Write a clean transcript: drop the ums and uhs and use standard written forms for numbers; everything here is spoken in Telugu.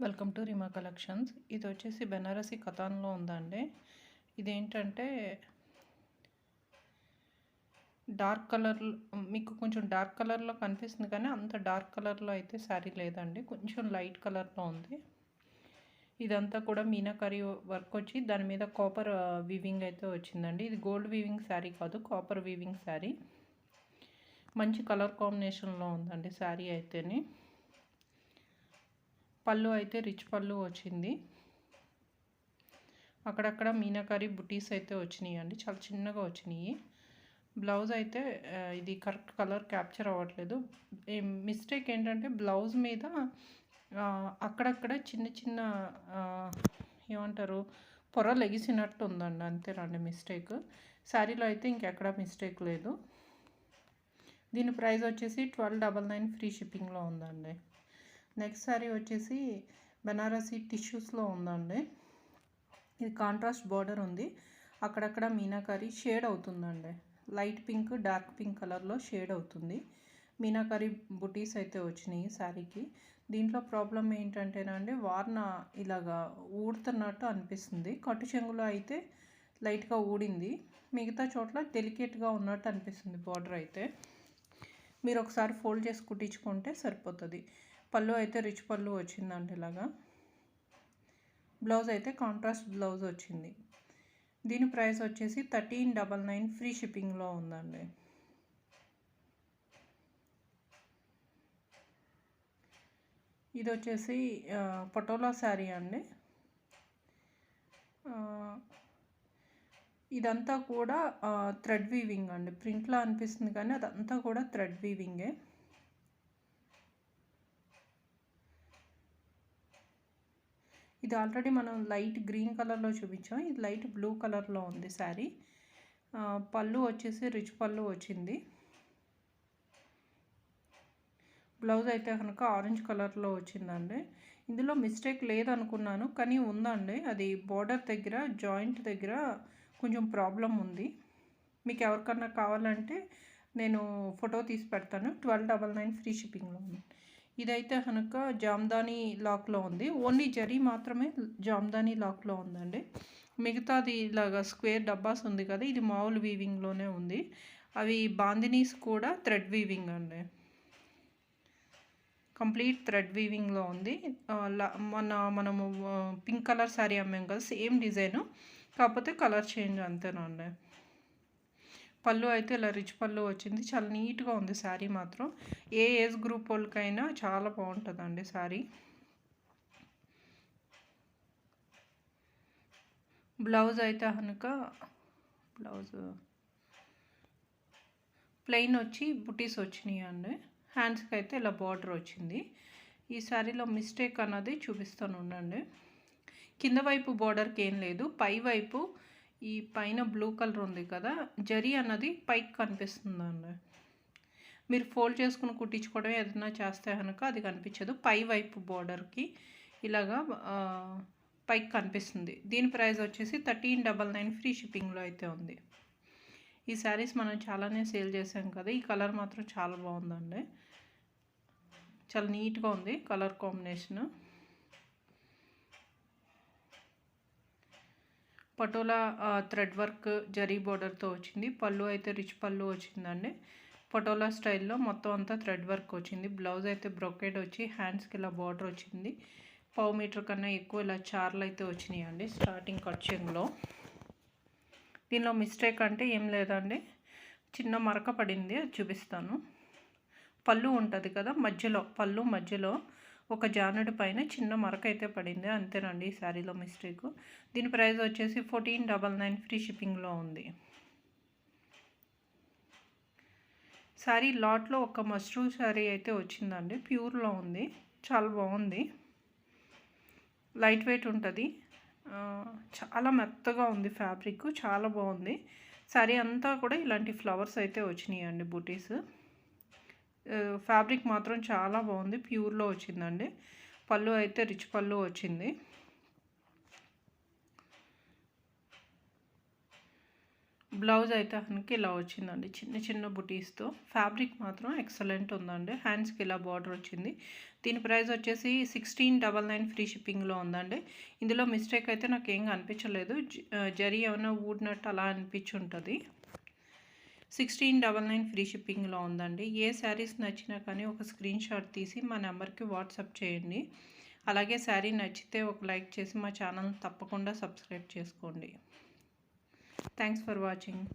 Welcome to రిమా collections. ఇది వచ్చేసి బెనారసి కథాన్లో ఉందండి. ఇదేంటంటే డార్క్ కలర్, మీకు కొంచెం డార్క్ కలర్లో కనిపిస్తుంది కానీ అంత డార్క్ కలర్లో అయితే శారీ లేదండి, కొంచెం లైట్ కలర్లో ఉంది. ఇదంతా కూడా మీనాకరీ వర్క్ వచ్చి దాని మీద కాపర్ వీవింగ్ అయితే వచ్చిందండి. ఇది గోల్డ్ వీవింగ్ శారీ కాదు, కాపర్ వీవింగ్ శారీ. మంచి కలర్ కాంబినేషన్లో ఉందండి శారీ అయితేనే. పళ్ళు అయితే రిచ్ పళ్ళు వచ్చింది. అక్కడక్కడ మీనాకరీ బుటీస్ అయితే వచ్చినాయి అండి, చాలా చిన్నగా వచ్చినాయి. బ్లౌజ్ అయితే ఇది కరెక్ట్ కలర్ క్యాప్చర్ అవ్వట్లేదు. మిస్టేక్ ఏంటంటే బ్లౌజ్ మీద అక్కడక్కడ చిన్న చిన్న ఏమంటారు పొరలు ఎగిసినట్టు ఉందండి, అంతేనండి మిస్టేక్. శారీలో అయితే ఇంకెక్కడ మిస్టేక్ లేదు. దీని ప్రైస్ వచ్చేసి 1299 ఫ్రీ షిప్పింగ్లో ఉందండి. నెక్స్ట్ శారీ వచ్చేసి బెనారసి టిష్యూస్లో ఉందండి. ఇది కాంట్రాస్ట్ బార్డర్ ఉంది, అక్కడక్కడ మీనాకరీ షేడ్ అవుతుందండి. లైట్ పింక్ డార్క్ పింక్ కలర్లో షేడ్ అవుతుంది. మీనాకరీ బుటీస్ అయితే వచ్చినాయి శారీకి. దీంట్లో ప్రాబ్లం ఏంటంటేనండి, వార్న ఇలాగా ఊడుతున్నట్టు అనిపిస్తుంది. కట్టు చెంగులో అయితే లైట్గా ఊడింది, మిగతా చోట్ల డెలికేట్గా ఉన్నట్టు అనిపిస్తుంది బార్డర్ అయితే. మీరు ఒకసారి ఫోల్డ్ చేసి కుట్టించుకుంటే సరిపోతుంది. పళ్ళు అయితే రిచ్ పళ్ళు వచ్చిందండి ఇలాగా. బ్లౌజ్ అయితే కాంట్రాస్ట్ బ్లౌజ్ వచ్చింది. దీని ప్రైస్ వచ్చేసి 1399 ఫ్రీ షిప్పింగ్లో ఉందండి. ఇది వచ్చేసి పటోలా శారీ అండి. ఇదంతా కూడా థ్రెడ్ వీవింగ్ అండి, ప్రింట్లో అనిపిస్తుంది కానీ అదంతా కూడా థ్రెడ్ వీవింగే. ఇది ఆల్రెడీ మనం లైట్ గ్రీన్ కలర్లో చూపించాం, ఇది లైట్ బ్లూ కలర్లో ఉంది శారీ. పళ్ళు వచ్చేసి రిచ్ పళ్ళు వచ్చింది. బ్లౌజ్ అయితే కనుక ఆరెంజ్ కలర్లో వచ్చిందండి. ఇందులో మిస్టేక్ లేదనుకున్నాను కానీ ఉందండి, అది బార్డర్ దగ్గర జాయింట్ దగ్గర కొంచెం ప్రాబ్లం ఉంది. మీకు ఎవరికన్నా కావాలంటే నేను ఫోటో తీసి పెడతాను. 1299 ఫ్రీ షిప్పింగ్లో ఉంది. ఇదైతే కనుక జామ్దానీ లాక్లో ఉంది, ఓన్లీ జరీ మాత్రమే జామ్దానీ లాక్లో ఉందండి. మిగతాది ఇలాగా స్క్వేర్ డబ్బాస్ ఉంది కదా, ఇది మామూలు వీవింగ్లోనే ఉంది. అవి బాందినీస్ కూడా థ్రెడ్ వీవింగ్ అండి, కంప్లీట్ థ్రెడ్ వీవింగ్లో ఉంది. మనము పింక్ కలర్ శారీ అమ్మాం కదా, సేమ్ డిజైను, కాకపోతే కలర్ చేంజ్ అంతేనండి. పళ్ళు అయితే ఇలా రిచ్ పళ్ళు వచ్చింది, చాలా నీట్గా ఉంది శారీ మాత్రం. ఏ ఏజ్ గ్రూప్ వాళ్ళకైనా చాలా బాగుంటుందండి శారీ. బ్లౌజ్ అయితే కనుక బ్లౌజ్ ప్లెయిన్ వచ్చి బుటీస్ వచ్చినాయి అండి. హ్యాండ్స్కి అయితే ఇలా బార్డర్ వచ్చింది. ఈ శారీలో మిస్టేక్ అన్నది చూపిస్తాను ఉండండి. కింద వైపు బార్డర్కి ఏం లేదు, పై వైపు ఈ పైన బ్లూ కలర్ ఉంది కదా, జరీ అన్నది పైకి కనిపిస్తుందండి. మీరు ఫోల్డ్ చేసుకుని కుట్టించుకోవడం ఏదైనా చేస్తే కనుక అది కనిపించదు, పై వైపు బార్డర్కి ఇలాగా పైకి కనిపిస్తుంది. దీని ప్రైస్ వచ్చేసి 1399 ఫ్రీ షిప్పింగ్లో అయితే ఉంది. ఈ శారీస్ మనం చాలానే సేల్ చేసాం కదా, ఈ కలర్ మాత్రం చాలా బాగుందండి, చాలా నీట్గా ఉంది colour combination. Patola thread work zari బోర్డర్తో వచ్చింది. పళ్ళు అయితే రిచ్ పళ్ళు వచ్చిందండి, పటోలా స్టైల్లో మొత్తం అంతా థ్రెడ్ వర్క్ వచ్చింది. బ్లౌజ్ అయితే బ్రొకేడ్ వచ్చి హ్యాండ్స్కి ఇలా బార్డర్ వచ్చింది. 1/2 మీటర్ కన్నా ఎక్కువ ఇలా చార్లు అయితే వచ్చినాయి అండి స్టార్టింగ్ కట్ చెంగులో. దీనిలో మిస్టేక్ అంటే ఏం లేదండి, చిన్న మరక పడింది, అది చూపిస్తాను. పళ్ళు ఉంటుంది కదా మధ్యలో, పళ్ళు మధ్యలో ఒక జానెడు పైన చిన్న మరక అయితే పడింది, అంతేనండి ఈ శారీలో మిస్టేక్. దీని ప్రైస్ వచ్చేసి 1499 ఫ్రీ షిప్పింగ్లో ఉంది. శారీ లాట్లో ఒక మష్రూ శారీ అయితే వచ్చిందండి, ప్యూర్లో ఉంది, చాలా బాగుంది. లైట్ వెయిట్ ఉంటుంది, చాలా మెత్తగా ఉంది ఫ్యాబ్రిక్, చాలా బాగుంది. శారీ అంతా కూడా ఇలాంటి ఫ్లవర్స్ అయితే వచ్చినాయి అండి, బూటీస్. ఫ్యాబ్రిక్ మాత్రం చాలా బాగుంది, ప్యూర్లో వచ్చిందండి. పళ్ళు అయితే రిచ్ పళ్ళు వచ్చింది. బ్లౌజ్ అయితే మనకి ఇలా వచ్చిందండి, చిన్న చిన్న బుటీస్తో. ఫ్యాబ్రిక్ మాత్రం ఎక్సలెంట్ ఉందండి. హ్యాండ్స్కి ఇలా బార్డర్ వచ్చింది. దీని ప్రైస్ వచ్చేసి 1699 ఫ్రీ షిప్పింగ్లో ఉందండి. ఇందులో మిస్టేక్ అయితే నాకు ఏం కనిపించలేదు, జరీ ఏమైనా ఊడినట్టు అలా అనిపించుంటుంది. 1699 ఫ్రీ షిప్పింగ్లో ఉందండి. ఏ శారీస్ నచ్చినా కానీ ఒక స్క్రీన్ షాట్ తీసి మా నెంబర్కి వాట్సాప్ చేయండి. అలాగే శారీ నచ్చితే ఒక లైక్ చేసి మా ఛానల్ తప్పకుండా సబ్స్క్రైబ్ చేసుకోండి. Thanks for watching.